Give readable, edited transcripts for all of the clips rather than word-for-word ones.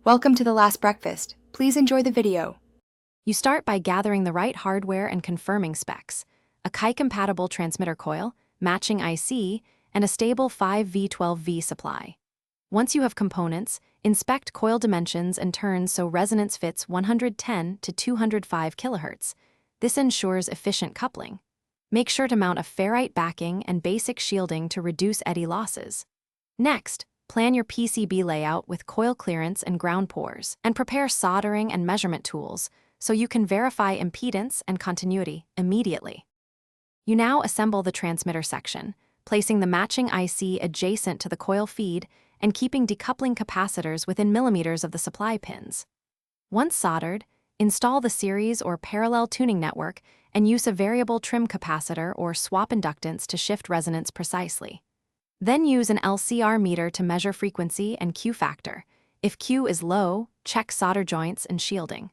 Welcome to The Last Breakfast. Please enjoy the video. You start by gathering the right hardware and confirming specs: a Qi-compatible transmitter coil, matching IC, and a stable 5V12V supply. Once you have components, inspect coil dimensions and turns so resonance fits 110 to 205 kHz. This ensures efficient coupling. Make sure to mount a ferrite backing and basic shielding to reduce eddy losses. Next, plan your PCB layout with coil clearance and ground pores, and prepare soldering and measurement tools so you can verify impedance and continuity immediately. You now assemble the transmitter section, placing the matching IC adjacent to the coil feed and keeping decoupling capacitors within millimeters of the supply pins. Once soldered, install the series or parallel tuning network and use a variable trim capacitor or swap inductance to shift resonance precisely. Then use an LCR meter to measure frequency and Q factor. If Q is low, check solder joints and shielding.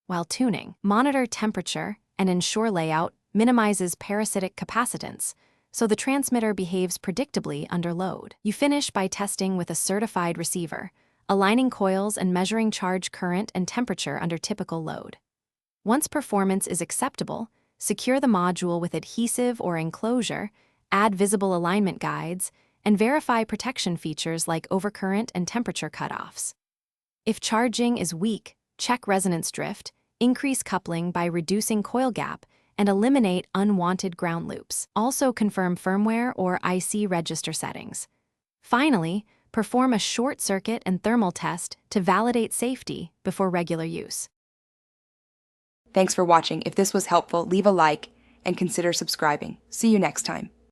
While tuning, monitor temperature and ensure layout minimizes parasitic capacitance, so the transmitter behaves predictably under load. You finish by testing with a certified receiver, aligning coils and measuring charge current and temperature under typical load. Once performance is acceptable, secure the module with adhesive or enclosure, add visible alignment guides, and verify protection features like overcurrent and temperature cutoffs. If charging is weak, check resonance drift, increase coupling by reducing coil gap, and eliminate unwanted ground loops. Also confirm firmware or IC register settings. Finally, perform a short circuit and thermal test to validate safety before regular use. Thanks for watching. If this was helpful, leave a like and consider subscribing. See you next time.